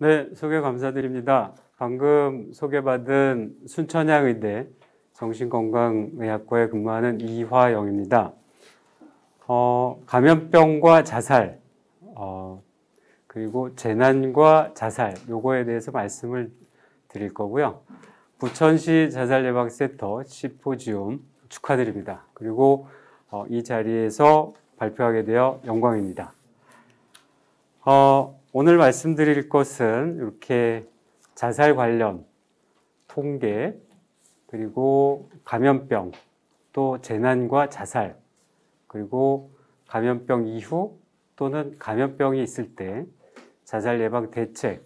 네, 소개 감사드립니다. 방금 소개받은 순천향의대 정신건강의학과에 근무하는 이화영입니다. 감염병과 자살, 그리고 재난과 자살, 요거에 대해서 말씀을 드릴 거고요. 부천시 자살예방센터 심포지움 축하드립니다. 그리고 이 자리에서 발표하게 되어 영광입니다. 오늘 말씀드릴 것은 이렇게 자살 관련 통계, 그리고 감염병, 또 재난과 자살, 그리고 감염병 이후 또는 감염병이 있을 때 자살 예방 대책,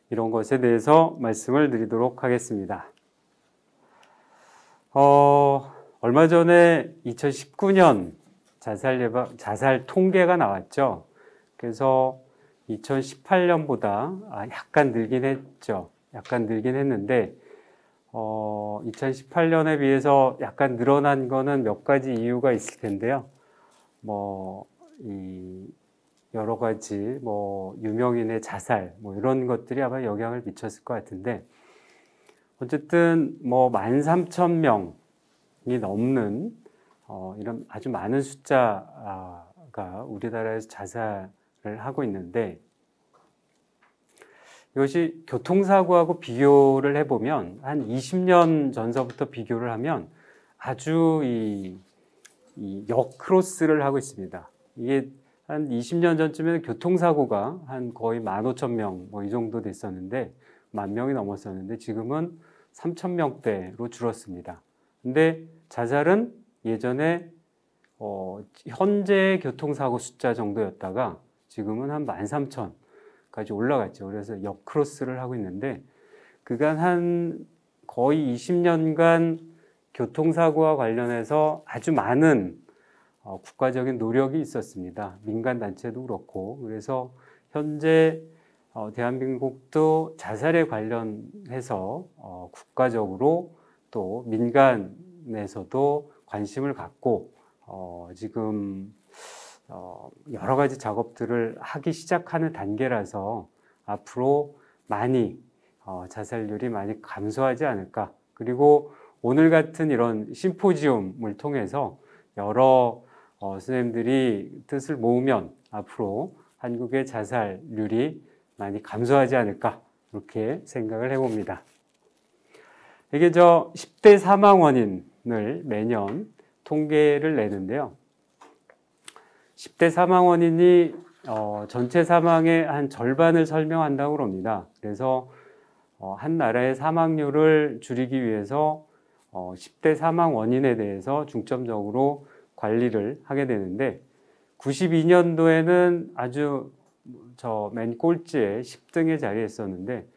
이런 것에 대해서 말씀을 드리도록 하겠습니다. 얼마 전에 2019년 자살 통계가 나왔죠. 그래서 2018년보다 약간 늘긴 했죠. 약간 늘긴 했는데 2018년에 비해서 약간 늘어난 거는 몇 가지 이유가 있을 텐데요. 여러 가지 유명인의 자살 이런 것들이 아마 영향을 미쳤을 것 같은데, 어쨌든 13,000명이 넘는 이런 아주 많은 숫자가 우리나라에서 자살을 하고 있는데, 이것이 교통사고하고 비교를 해보면 한 20년 전서부터 비교를 하면 아주 이 역크로스를 하고 있습니다. 이게 한 20년 전쯤에는 교통사고가 한 거의 15,000명 이 정도 됐었는데, 10,000명이 넘었었는데 지금은 3,000명대로 줄었습니다. 근데 자살은 예전에 현재 교통사고 숫자 정도였다가 지금은 한 13,000까지 올라갔죠. 그래서 역크로스를 하고 있는데, 그간 한 거의 20년간 교통사고와 관련해서 아주 많은 국가적인 노력이 있었습니다. 민간 단체도 그렇고. 그래서 현재 대한민국도 자살에 관련해서 국가적으로 또 민간에서도 관심을 갖고 지금 여러 가지 작업들을 하기 시작하는 단계라서 앞으로 많이 자살률이 많이 감소하지 않을까. 그리고 오늘 같은 이런 심포지움을 통해서 여러 선생님들이 뜻을 모으면 앞으로 한국의 자살률이 많이 감소하지 않을까, 이렇게 생각을 해봅니다. 이게 10대 사망 원인을 매년 통계를 내는데요. 10대 사망 원인이 전체 사망의 한 절반을 설명한다고 합니다. 그래서 한 나라의 사망률을 줄이기 위해서 10대 사망 원인에 대해서 중점적으로 관리를 하게 되는데, 92년도에는 아주 맨 꼴찌에 10등의 자리에 있었는데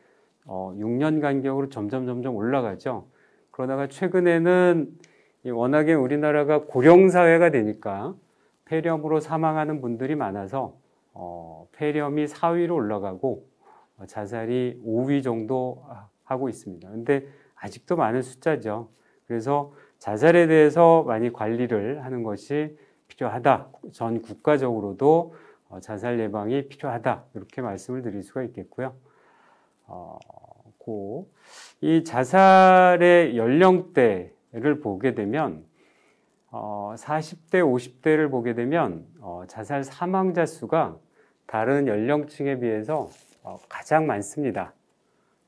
6년 간격으로 점점 올라가죠. 그러다가 최근에는 워낙에 우리나라가 고령사회가 되니까 폐렴으로 사망하는 분들이 많아서 폐렴이 4위로 올라가고 자살이 5위 정도 하고 있습니다. 근데 아직도 많은 숫자죠. 그래서 자살에 대해서 많이 관리를 하는 것이 필요하다. 전 국가적으로도 자살 예방이 필요하다. 이렇게 말씀을 드릴 수가 있겠고요. 이 자살의 연령대를 보게 되면 40대, 50대를 보게 되면 자살 사망자 수가 다른 연령층에 비해서 가장 많습니다.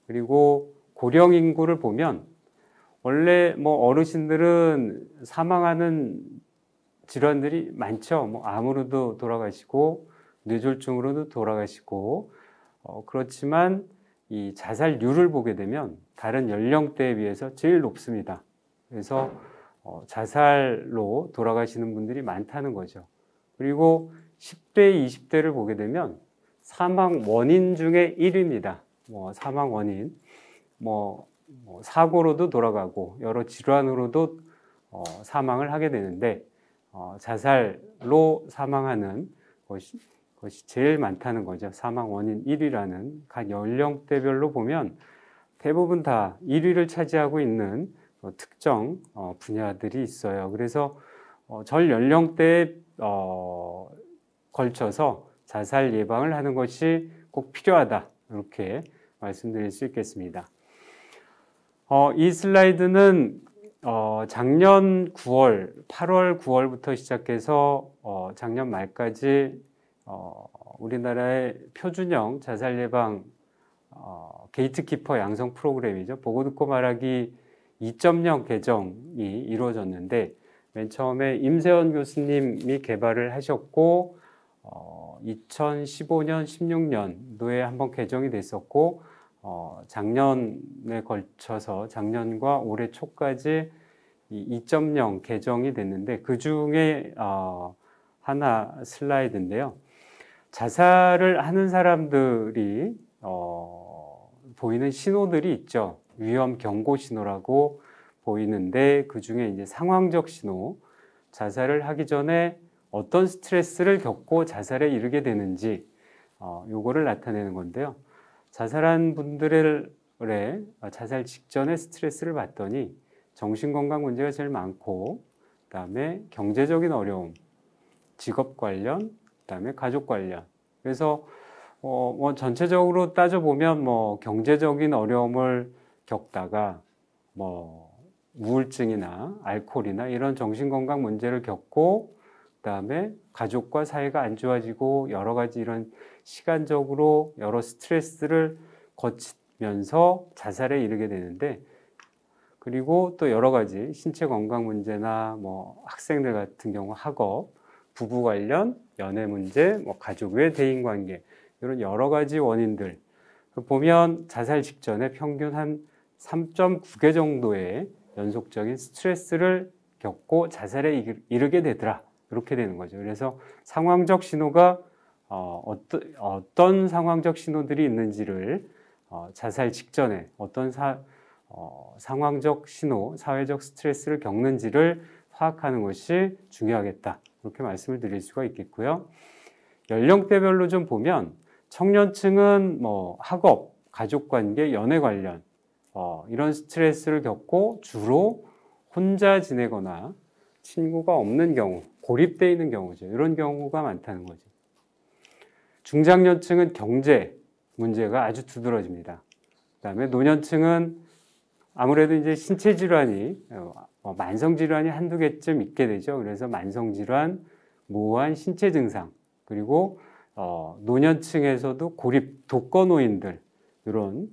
그리고 고령 인구를 보면 원래 어르신들은 사망하는 질환들이 많죠. 암으로도 돌아가시고 뇌졸중으로도 돌아가시고, 그렇지만 이 자살률을 보게 되면 다른 연령대에 비해서 제일 높습니다. 그래서 자살로 돌아가시는 분들이 많다는 거죠. 그리고 10대, 20대를 보게 되면 사망 원인 중에 1위입니다. 사망 원인, 사고로도 돌아가고 여러 질환으로도 사망을 하게 되는데 자살로 사망하는 것이 제일 많다는 거죠. 사망 원인 1위라는 각 연령대별로 보면 대부분 다 1위를 차지하고 있는 특정 분야들이 있어요. 그래서 전 연령대에 걸쳐서 자살 예방을 하는 것이 꼭 필요하다. 이렇게 말씀드릴 수 있겠습니다. 이 슬라이드는 작년 9월, 8월, 9월부터 시작해서 작년 말까지 우리나라의 표준형 자살 예방 게이트키퍼 양성 프로그램이죠. 보고 듣고 말하기 2.0 개정이 이루어졌는데 맨 처음에 임세원 교수님이 개발을 하셨고 2015년, 16년도에 한번 개정이 됐었고 작년에 걸쳐서 작년과 올해 초까지 이 2.0 개정이 됐는데 그 중에 하나 슬라이드인데요. 자살을 하는 사람들이 보이는 신호들이 있죠. 위험 경고 신호라고 보이는데 그 중에 이제 상황적 신호, 자살을 하기 전에 어떤 스트레스를 겪고 자살에 이르게 되는지 요거를 나타내는 건데요. 자살한 분들의 자살 직전에 스트레스를 받더니 정신건강 문제가 제일 많고 그다음에 경제적인 어려움, 직업 관련, 그다음에 가족 관련. 그래서 전체적으로 따져보면 경제적인 어려움을 겪다가 우울증이나 알코올이나 이런 정신건강 문제를 겪고 그다음에 가족과 사이가 안 좋아지고 여러 가지 이런 시간적으로 여러 스트레스를 거치면서 자살에 이르게 되는데 그리고 또 여러 가지 신체 건강 문제나 학생들 같은 경우 학업, 부부 관련, 연애 문제, 가족 외 대인 관계 이런 여러 가지 원인들 보면 자살 직전에 평균 한 3.9개 정도의 연속적인 스트레스를 겪고 자살에 이르게 되더라. 이렇게 되는 거죠. 그래서 상황적 신호가 어떤 상황적 신호들이 있는지를 자살 직전에 어떤 상황적 신호, 사회적 스트레스를 겪는지를 파악하는 것이 중요하겠다. 이렇게 말씀을 드릴 수가 있겠고요. 연령대별로 좀 보면 청년층은 학업, 가족관계, 연애 관련 이런 스트레스를 겪고 주로 혼자 지내거나 친구가 없는 경우, 고립되어 있는 경우죠. 이런 경우가 많다는 거죠. 중장년층은 경제 문제가 아주 두드러집니다. 그다음에 노년층은 아무래도 이제 신체 질환이 만성 질환이 한두 개쯤 있게 되죠. 그래서 만성 질환, 모호한 신체 증상, 그리고 노년층에서도 고립 독거노인들 이런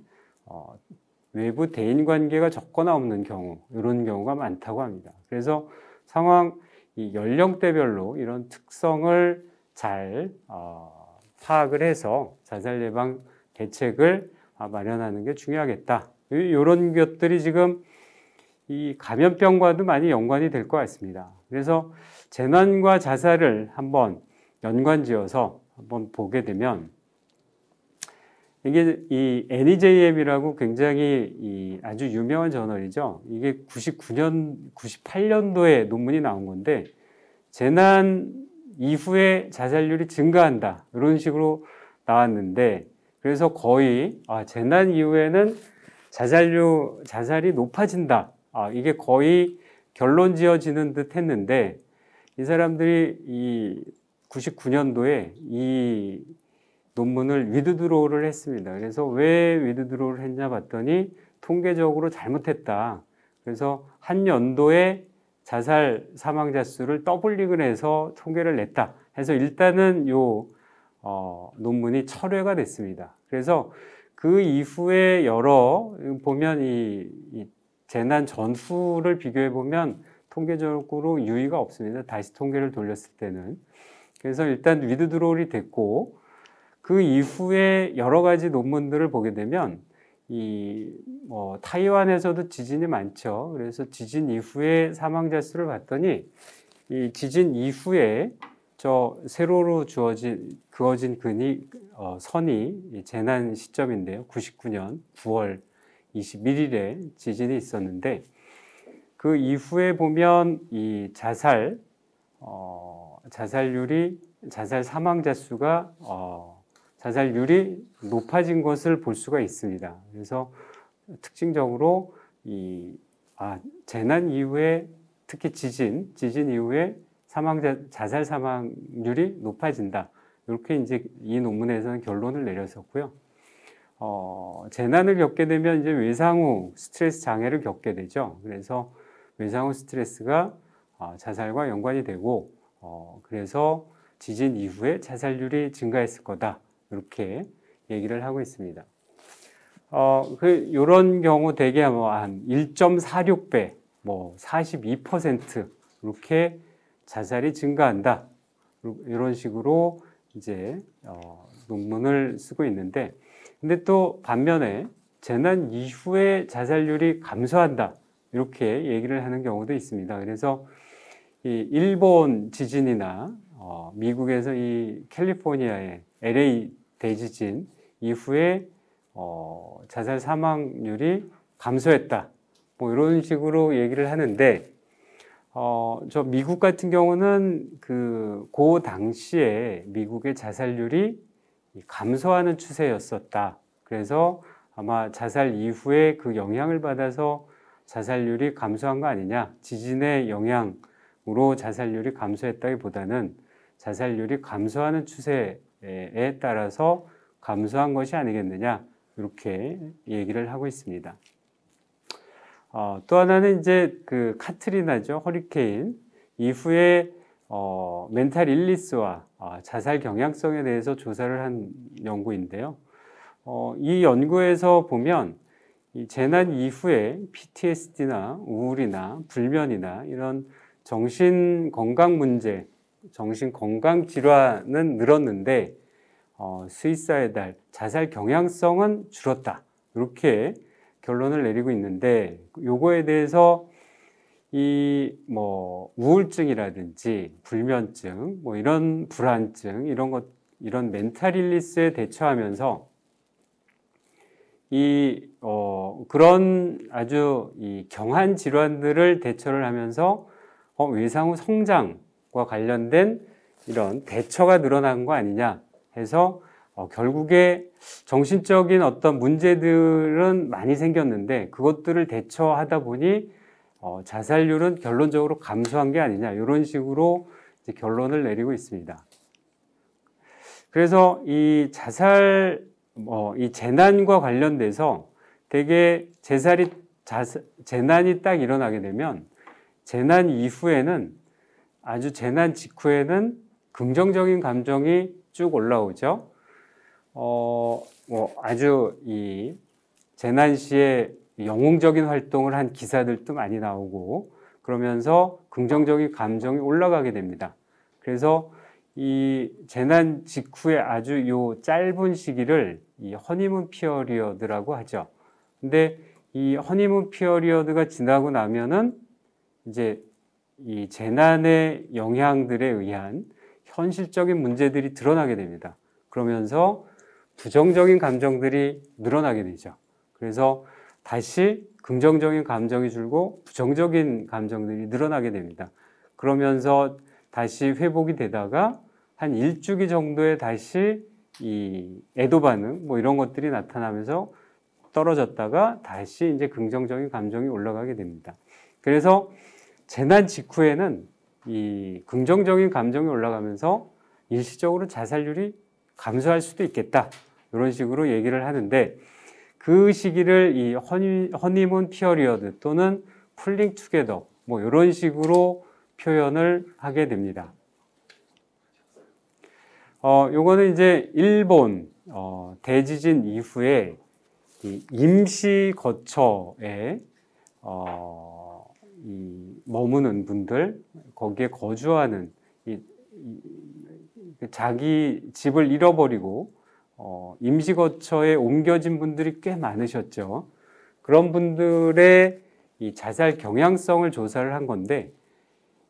외부 대인 관계가 적거나 없는 경우 이런 경우가 많다고 합니다. 그래서 이 연령대별로 이런 특성을 잘 파악을 해서 자살 예방 대책을 마련하는 게 중요하겠다. 이런 것들이 지금 이 감염병과도 많이 연관이 될 것 같습니다. 그래서 재난과 자살을 한번 연관지어서 한번 보게 되면 이게 이 NEJM이라고 굉장히 아주 유명한 저널이죠. 이게 98년도에 논문이 나온 건데 재난 이후에 자살률이 증가한다 이런 식으로 나왔는데 그래서 거의 재난 이후에는 자살이 높아진다. 이게 거의 결론 지어지는 듯 했는데 이 사람들이 이 99년도에 이 논문을 위드드로우를 했습니다. 그래서 왜 위드드로우를 했냐 봤더니 통계적으로 잘못했다. 그래서 한 연도에 자살 사망자 수를 더블링을 해서 통계를 냈다. 해서 일단은 요 논문이 철회가 됐습니다. 그래서 그 이후에 보면 이 재난 전후를 비교해 보면 통계적으로 유의가 없습니다. 다시 통계를 돌렸을 때는. 그래서 일단 위드드로우이 됐고 그 이후에 여러 가지 논문들을 보게 되면 타이완에서도 지진이 많죠. 그래서 지진 이후에 사망자 수를 봤더니 이 지진 이후에 세로로 그어진 선이 재난 시점인데요. 99년 9월 21일에 지진이 있었는데 그 이후에 보면 이 자살 사망자 수가 자살률이 높아진 것을 볼 수가 있습니다. 그래서 특징적으로 재난 이후에 특히 지진 이후에 자살 사망률이 높아진다. 이렇게 이제 이 논문에서는 결론을 내렸었고요. 재난을 겪게 되면 이제 외상후 스트레스 장애를 겪게 되죠. 그래서 외상후 스트레스가 자살과 연관이 되고, 그래서 지진 이후에 자살률이 증가했을 거다. 이렇게 얘기를 하고 있습니다. 요런 경우 대개 한 1.46배, 42% 이렇게 자살이 증가한다. 이런 식으로 이제 논문을 쓰고 있는데, 근데 또 반면에 재난 이후에 자살률이 감소한다. 이렇게 얘기를 하는 경우도 있습니다. 그래서 이 일본 지진이나 미국에서 이 캘리포니아의 LA 대지진 이후에 자살 사망률이 감소했다. 이런 식으로 얘기를 하는데, 저 미국 같은 경우는 그 당시에 미국의 자살률이 감소하는 추세였었다. 그래서 아마 자살 이후에 그 영향을 받아서 자살률이 감소한 거 아니냐. 지진의 영향으로 자살률이 감소했다기보다는 자살률이 감소하는 추세에 따라서 감소한 것이 아니겠느냐. 이렇게 얘기를 하고 있습니다. 또 하나는 이제 그 카트리나죠. 허리케인 이후에 멘탈 일리스와 자살 경향성에 대해서 조사를 한 연구인데요. 이 연구에서 보면 이 재난 이후에 PTSD나 우울이나 불면이나 이런 정신 건강 문제, 정신 건강 질환은 늘었는데 스위사이달, 자살 경향성은 줄었다. 이렇게 결론을 내리고 있는데, 요거에 대해서 이 우울증이라든지 불면증, 이런 불안증, 이런 멘탈 일리스에 대처하면서 그런 아주 이 경한 질환들을 대처를 하면서 외상후 성장과 관련된 이런 대처가 늘어난 거 아니냐 해서 결국에 정신적인 어떤 문제들은 많이 생겼는데 그것들을 대처하다 보니 자살률은 결론적으로 감소한 게 아니냐 이런 식으로 이제 결론을 내리고 있습니다. 그래서 이 자살, 이 재난과 관련돼서 되게 재난이 딱 일어나게 되면 재난 이후에는 아주 재난 직후에는 긍정적인 감정이 쭉 올라오죠. 아주 이 재난 시에 영웅적인 활동을 한 기사들도 많이 나오고 그러면서 긍정적인 감정이 올라가게 됩니다. 그래서 이 재난 직후에 아주 요 짧은 시기를 이 허니문 피어리어드라고 하죠. 근데 이 허니문 피어리어드가 지나고 나면은 이제 이 재난의 영향들에 의한 현실적인 문제들이 드러나게 됩니다. 그러면서 부정적인 감정들이 늘어나게 되죠. 그래서 다시 긍정적인 감정이 줄고 부정적인 감정들이 늘어나게 됩니다. 그러면서 다시 회복이 되다가 한 일주기 정도에 다시 이 애도 반응 이런 것들이 나타나면서 떨어졌다가 다시 이제 긍정적인 감정이 올라가게 됩니다. 그래서 재난 직후에는 이 긍정적인 감정이 올라가면서 일시적으로 자살률이 감소할 수도 있겠다. 이런 식으로 얘기를 하는데 그 시기를 이 허니문 피어리어드 또는 풀링 투게더 이런 식으로 표현을 하게 됩니다. 요거는 이제 일본 대지진 이후에 이 임시 거처에 머무는 분들, 거기에 거주하는 자기 집을 잃어버리고 임시 거처에 옮겨진 분들이 꽤 많으셨죠. 그런 분들의 이 자살 경향성을 조사를 한 건데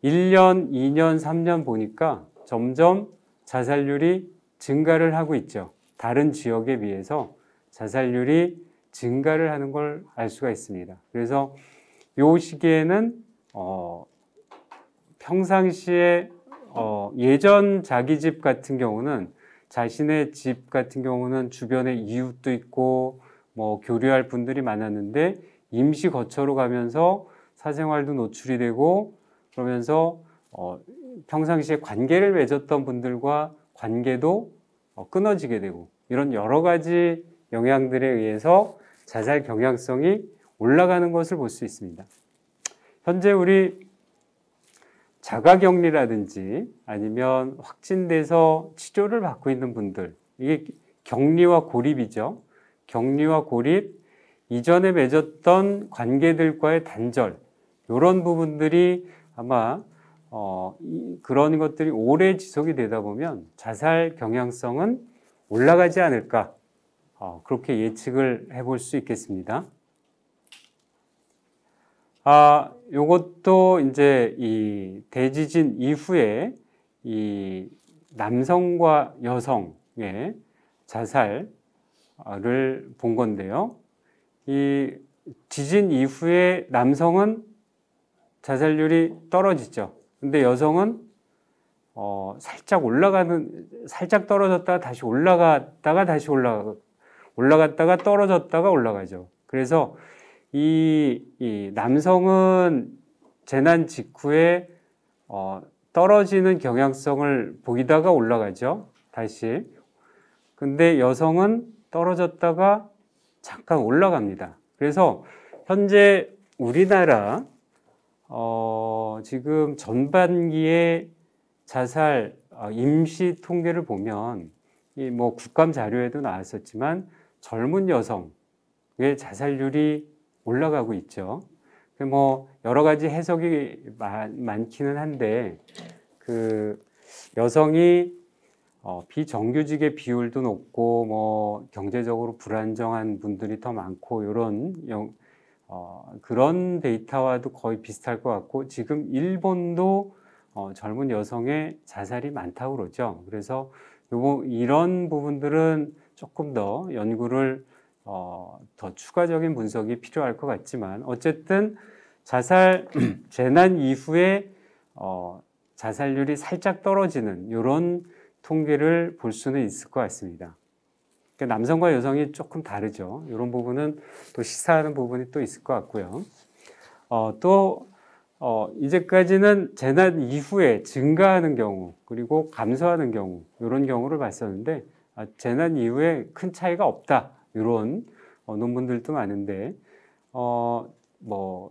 1년, 2년, 3년 보니까 점점 자살률이 증가를 하고 있죠. 다른 지역에 비해서 자살률이 증가를 하는 걸 알 수가 있습니다. 그래서 이 시기에는 평상시에 예전 자기 집 같은 경우는 자신의 집 같은 경우는 주변에 이웃도 있고 교류할 분들이 많았는데 임시 거처로 가면서 사생활도 노출이 되고 그러면서 평상시에 관계를 맺었던 분들과 관계도 끊어지게 되고 이런 여러 가지 영향들에 의해서 자살 경향성이 올라가는 것을 볼 수 있습니다. 현재 우리 자가격리라든지 아니면 확진돼서 치료를 받고 있는 분들, 이게 격리와 고립이죠. 격리와 고립, 이전에 맺었던 관계들과의 단절, 이런 부분들이 아마 그런 것들이 오래 지속이 되다 보면 자살 경향성은 올라가지 않을까, 그렇게 예측을 해볼 수 있겠습니다. 요것도 이제 이 대지진 이후에 이 남성과 여성의 자살을 본 건데요. 이 지진 이후에 남성은 자살률이 떨어지죠. 근데 여성은 살짝 떨어졌다가 다시 올라갔다가 떨어졌다가 올라가죠. 그래서 이 남성은 재난 직후에 떨어지는 경향성을 보이다가 올라가죠. 다시. 근데 여성은 떨어졌다가 잠깐 올라갑니다. 그래서 현재 우리나라 지금 전반기의 자살 임시 통계를 보면 이 뭐 국감 자료에도 나왔었지만 젊은 여성의 자살률이 올라가고 있죠. 뭐 여러 가지 해석이 많기는 한데 그 여성이 비정규직의 비율도 높고 뭐 경제적으로 불안정한 분들이 더 많고 이런 그런 데이터와도 거의 비슷할 것 같고 지금 일본도 젊은 여성의 자살이 많다고 그러죠. 그래서 이런 부분들은 조금 더 연구를 더 추가적인 분석이 필요할 것 같지만 어쨌든 재난 이후에 자살률이 살짝 떨어지는 이런 통계를 볼 수는 있을 것 같습니다. 그러니까 남성과 여성이 조금 다르죠. 이런 부분은 또 시사하는 부분이 또 있을 것 같고요. 이제까지는 재난 이후에 증가하는 경우 그리고 감소하는 경우 이런 경우를 봤었는데 재난 이후에 큰 차이가 없다 이런 논문들도 많은데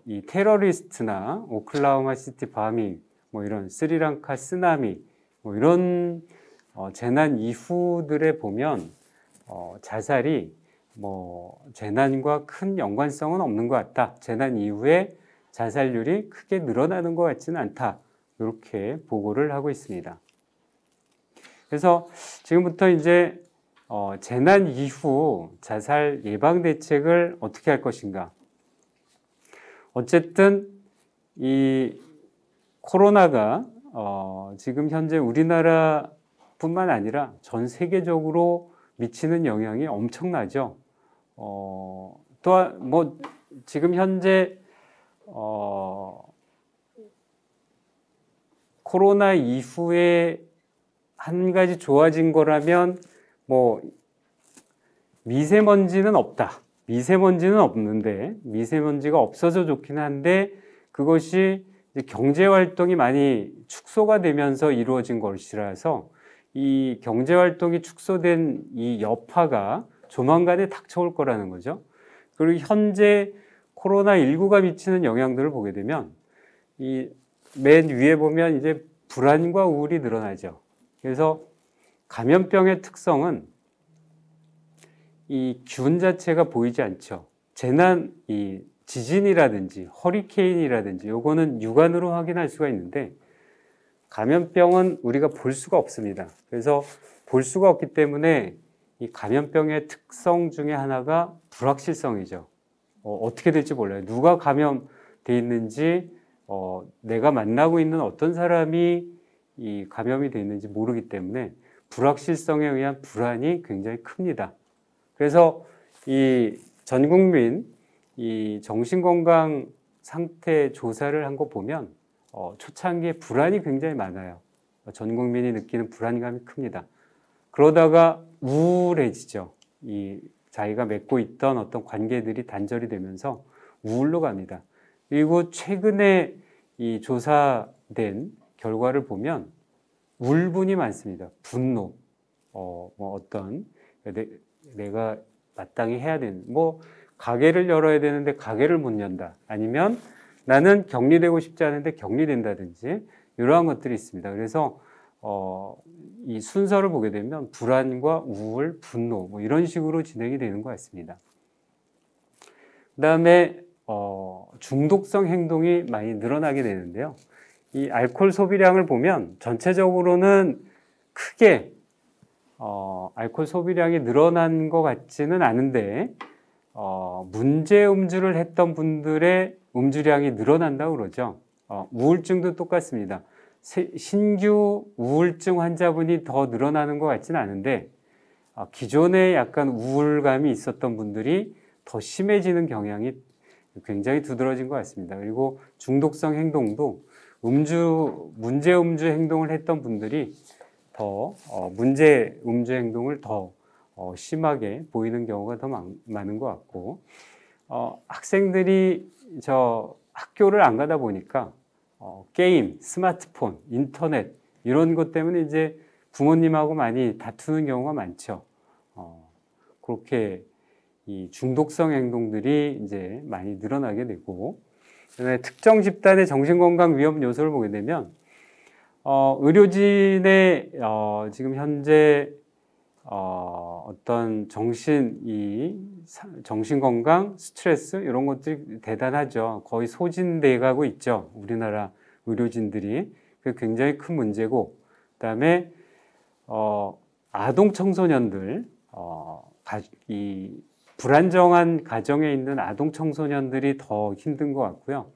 이 테러리스트나 오클라호마 시티 바밍 뭐 이런 스리랑카 쓰나미 뭐 이런 재난 이후들에 보면 자살이 뭐 재난과 큰 연관성은 없는 것 같다. 재난 이후에 자살률이 크게 늘어나는 것 같지는 않다. 이렇게 보고를 하고 있습니다. 그래서 지금부터 이제 재난 이후 자살 예방 대책을 어떻게 할 것인가. 어쨌든 이 코로나가 지금 현재 우리나라뿐만 아니라 전 세계적으로 미치는 영향이 엄청나죠. 또한 뭐 지금 현재 코로나 이후에 한 가지 좋아진 거라면 뭐 미세먼지는 없다. 미세먼지는 없는데 미세먼지가 없어서 좋긴 한데 그것이 이제 경제 활동이 많이 축소가 되면서 이루어진 것이라서 이 경제 활동이 축소된 이 여파가 조만간에 닥쳐올 거라는 거죠. 그리고 현재 코로나19가 미치는 영향들을 보게 되면 이 맨 위에 보면 이제 불안과 우울이 늘어나죠. 그래서 감염병의 특성은 이 균 자체가 보이지 않죠. 이 지진이라든지 허리케인이라든지 요거는 육안으로 확인할 수가 있는데 감염병은 우리가 볼 수가 없습니다. 그래서 볼 수가 없기 때문에 이 감염병의 특성 중에 하나가 불확실성이죠. 어떻게 될지 몰라요. 누가 감염돼 있는지 내가 만나고 있는 어떤 사람이 이 감염이 돼 있는지 모르기 때문에 불확실성에 의한 불안이 굉장히 큽니다. 그래서 이 전 국민 이 정신건강 상태 조사를 한 거 보면 초창기에 불안이 굉장히 많아요. 전 국민이 느끼는 불안감이 큽니다. 그러다가 우울해지죠. 이 자기가 맺고 있던 어떤 관계들이 단절이 되면서 우울로 갑니다. 그리고 최근에 이 조사된 결과를 보면 울분이 많습니다. 분노. 뭐 어떤 내가 마땅히 해야 되는 뭐 가게를 열어야 되는데 가게를 못 연다. 아니면 나는 격리되고 싶지 않은데 격리된다든지 이러한 것들이 있습니다. 그래서 이 순서를 보게 되면 불안과 우울, 분노 뭐 이런 식으로 진행이 되는 것 같습니다. 그다음에 중독성 행동이 많이 늘어나게 되는데요. 이 알코올 소비량을 보면 전체적으로는 크게 알코올 소비량이 늘어난 것 같지는 않은데 문제 음주를 했던 분들의 음주량이 늘어난다고 그러죠. 우울증도 똑같습니다. 신규 우울증 환자분이 더 늘어나는 것 같지는 않은데 기존에 약간 우울감이 있었던 분들이 더 심해지는 경향이 굉장히 두드러진 것 같습니다. 그리고 중독성 행동도 문제 음주 행동을 했던 분들이 더 문제 음주 행동을 더 심하게 보이는 경우가 더 많은 것 같고, 학생들이 학교를 안 가다 보니까 게임, 스마트폰, 인터넷 이런 것 때문에 이제 부모님하고 많이 다투는 경우가 많죠. 그렇게 이 중독성 행동들이 이제 많이 늘어나게 되고, 그다음에 특정 집단의 정신건강 위험 요소를 보게 되면 의료진의 지금 현재 어떤 정신건강, 스트레스 이런 것들이 대단하죠. 거의 소진돼 가고 있죠. 우리나라 의료진들이. 그게 굉장히 큰 문제고, 그다음에 아동 청소년들, 이 불안정한 가정에 있는 아동 청소년들이 더 힘든 것 같고요.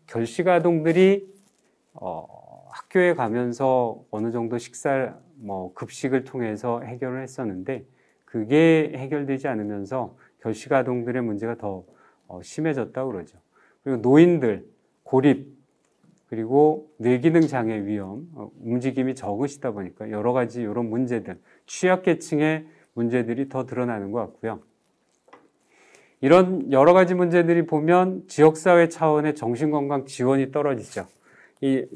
결식 아동들이 학교에 가면서 어느 정도 급식을 통해서 해결을 했었는데 그게 해결되지 않으면서 결식 아동들의 문제가 더 심해졌다고 그러죠. 그리고 노인들, 고립, 그리고 뇌기능 장애 위험, 움직임이 적으시다 보니까 여러 가지 이런 문제들, 취약계층의 문제들이 더 드러나는 것 같고요. 이런 여러 가지 문제들이 보면 지역사회 차원의 정신건강 지원이 떨어지죠. 이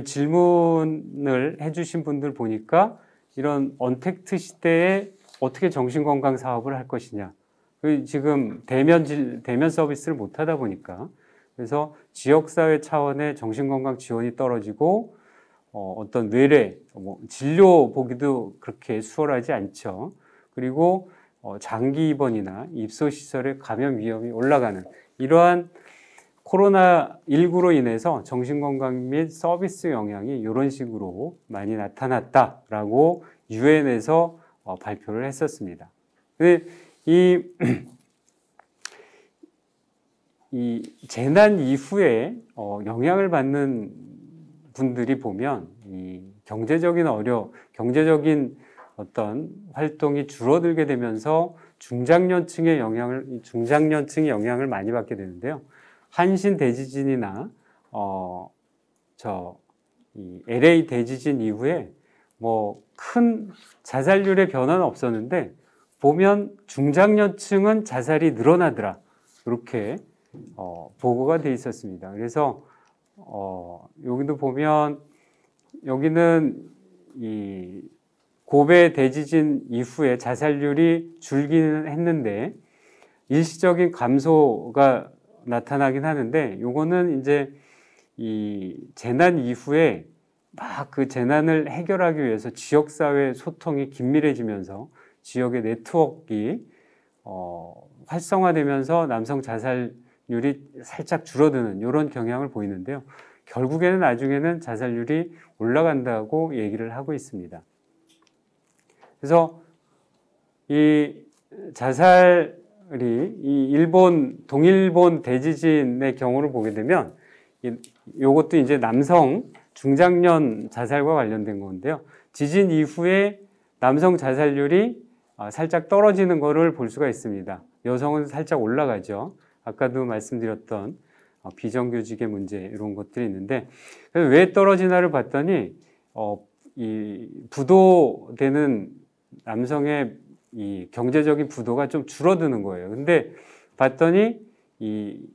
질문을 해주신 분들 보니까 이런 언택트 시대에 어떻게 정신건강 사업을 할 것이냐. 지금 대면 서비스를 못 하다 보니까. 그래서 지역사회 차원의 정신건강 지원이 떨어지고, 어떤 외래, 진료 보기도 그렇게 수월하지 않죠. 그리고 장기 입원이나 입소시설의 감염 위험이 올라가는 이러한 코로나19로 인해서 정신건강 및 서비스 영향이 이런 식으로 많이 나타났다라고 유엔에서 발표를 했었습니다. 근데 이 재난 이후에 영향을 받는 분들이 보면 이 경제적인 어떤 활동이 줄어들게 되면서 중장년층이 영향을 많이 받게 되는데요. 한신 대지진이나 이 LA 대지진 이후에 큰 자살률의 변화는 없었는데 보면 중장년층은 자살이 늘어나더라. 이렇게 보고가 돼 있었습니다. 그래서 여기도 보면 여기는 이 고베 대지진 이후에 자살률이 줄기는 했는데 일시적인 감소가 나타나긴 하는데, 요거는 이제 이 재난 이후에 막 그 재난을 해결하기 위해서 지역사회 소통이 긴밀해지면서 지역의 네트워크가 활성화되면서 남성 자살률이 살짝 줄어드는 이런 경향을 보이는데요. 결국에는 나중에는 자살률이 올라간다고 얘기를 하고 있습니다. 그래서 이 자살이 이 동일본 대지진의 경우를 보게 되면 이것도 이제 남성 중장년 자살과 관련된 건데요. 지진 이후에 남성 자살률이 살짝 떨어지는 것을 볼 수가 있습니다. 여성은 살짝 올라가죠. 아까도 말씀드렸던 비정규직의 문제 이런 것들이 있는데, 왜 떨어지나를 봤더니 이 부도되는 남성의 이 경제적인 부도가 좀 줄어드는 거예요. 근데 봤더니 이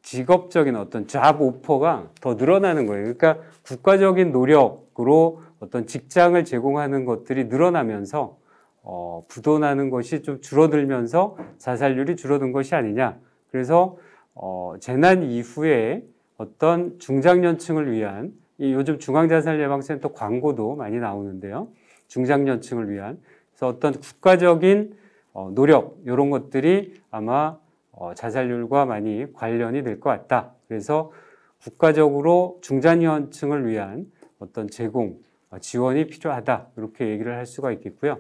직업적인 어떤 잡 오퍼가 더 늘어나는 거예요. 그러니까 국가적인 노력으로 어떤 직장을 제공하는 것들이 늘어나면서 부도나는 것이 좀 줄어들면서 자살률이 줄어든 것이 아니냐. 그래서 재난 이후에 어떤 중장년층을 위한 요즘 중앙자살예방센터 광고도 많이 나오는데요. 중장년층을 위한 그래서 어떤 국가적인 노력 이런 것들이 아마 자살률과 많이 관련이 될 것 같다. 그래서 국가적으로 중장년층을 위한 어떤 제공, 지원이 필요하다. 이렇게 얘기를 할 수가 있겠고요.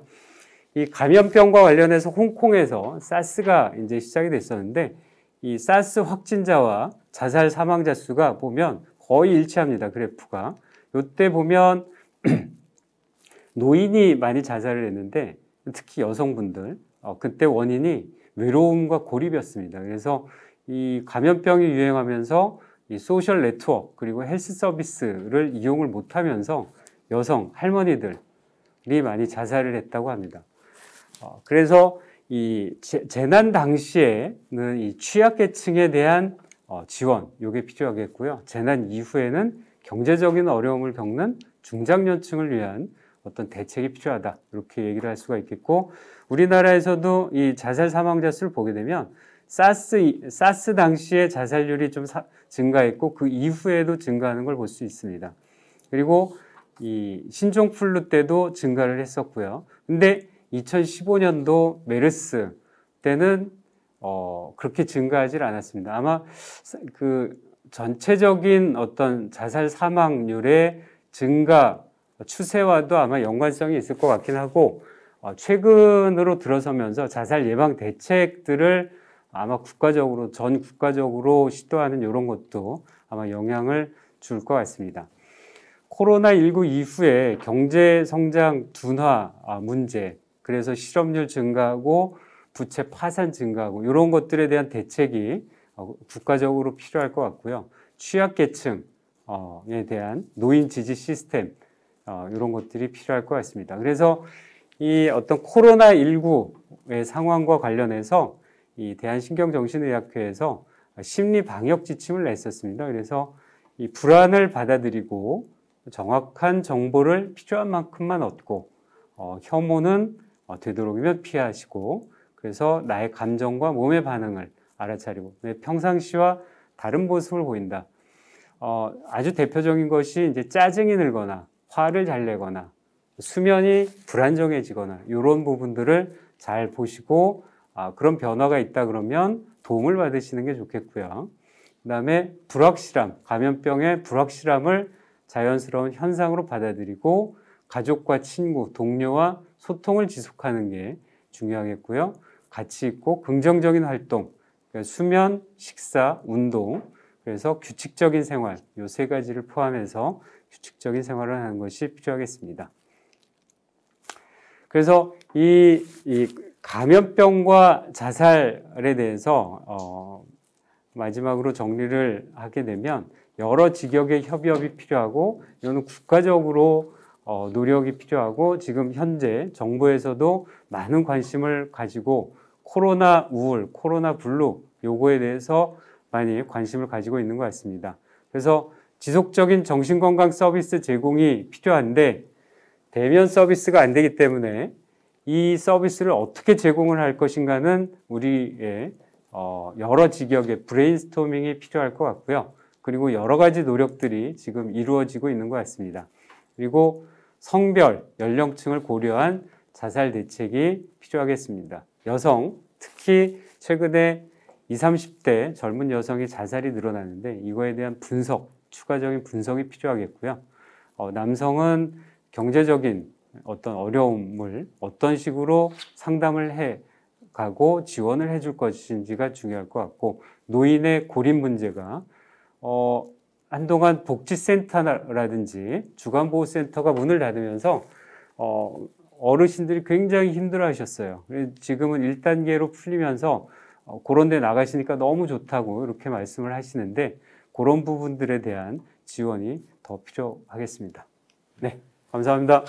이 감염병과 관련해서 홍콩에서 사스가 이제 시작이 됐었는데 이 사스 확진자와 자살 사망자 수가 보면 거의 일치합니다. 그래프가. 이때 보면 노인이 많이 자살을 했는데 특히 여성분들 그때 원인이 외로움과 고립이었습니다. 그래서 이 감염병이 유행하면서 이 소셜 네트워크 그리고 헬스 서비스를 이용을 못하면서 여성 할머니들이 많이 자살을 했다고 합니다. 그래서 이 재난 당시에는 이 취약계층에 대한 지원 이게 필요하겠고요. 재난 이후에는 경제적인 어려움을 겪는 중장년층을 위한 어떤 대책이 필요하다 이렇게 얘기를 할 수가 있겠고 우리나라에서도 이 자살 사망자 수를 보게 되면 사스 당시에 자살률이 좀 증가했고 그 이후에도 증가하는 걸 볼 수 있습니다. 그리고 이 신종플루 때도 증가를 했었고요. 근데 2015년도 메르스 때는 그렇게 증가하지 않았습니다. 아마 그 전체적인 어떤 자살 사망률의 증가 추세와도 아마 연관성이 있을 것 같긴 하고 최근으로 들어서면서 자살 예방 대책들을 아마 전 국가적으로 시도하는 이런 것도 아마 영향을 줄 것 같습니다. 코로나19 이후에 경제 성장 둔화 문제, 그래서 실업률 증가하고 부채 파산 증가하고 이런 것들에 대한 대책이 국가적으로 필요할 것 같고요. 취약계층에 대한 노인 지지 시스템 이런 것들이 필요할 것 같습니다. 그래서 이 어떤 코로나19의 상황과 관련해서 이 대한신경정신의학회에서 심리 방역 지침을 냈었습니다. 그래서 이 불안을 받아들이고 정확한 정보를 필요한 만큼만 얻고 혐오는 되도록이면 피하시고 그래서 나의 감정과 몸의 반응을 알아차리고 평상시와 다른 모습을 보인다. 아주 대표적인 것이 이제 짜증이 늘거나 화를 잘 내거나 수면이 불안정해지거나 이런 부분들을 잘 보시고 그런 변화가 있다 그러면 도움을 받으시는 게 좋겠고요. 그 다음에 불확실함, 감염병의 불확실함을 자연스러운 현상으로 받아들이고 가족과 친구, 동료와 소통을 지속하는 게 중요하겠고요. 가치 있고 긍정적인 활동, 그러니까 수면, 식사, 운동, 그래서 규칙적인 생활, 이 세 가지를 포함해서 규칙적인 생활을 하는 것이 필요하겠습니다. 그래서 이 감염병과 자살에 대해서 마지막으로 정리를 하게 되면 여러 직역의 협업이 필요하고 이거는 국가적으로 노력이 필요하고 지금 현재 정부에서도 많은 관심을 가지고 코로나 우울, 코로나 블루 요거에 대해서 많이 관심을 가지고 있는 것 같습니다. 그래서 지속적인 정신건강 서비스 제공이 필요한데 대면 서비스가 안 되기 때문에 이 서비스를 어떻게 제공을 할 것인가는 우리의 여러 직역의 브레인스토밍이 필요할 것 같고요. 그리고 여러 가지 노력들이 지금 이루어지고 있는 것 같습니다. 그리고 성별, 연령층을 고려한 자살 대책이 필요하겠습니다. 여성, 특히 최근에 20, 30대 젊은 여성의 자살이 늘어나는데 이거에 대한 분석, 추가적인 분석이 필요하겠고요. 남성은 경제적인 어떤 어려움을 어떤 식으로 상담을 해 가고 지원을 해줄 것인지가 중요할 것 같고 노인의 고립 문제가 한동안 복지센터라든지 주간보호센터가 문을 닫으면서 어르신들이 굉장히 힘들어 하셨어요. 지금은 1단계로 풀리면서 그런 데 나가시니까 너무 좋다고 이렇게 말씀을 하시는데 그런 부분들에 대한 지원이 더 필요하겠습니다. 네, 감사합니다.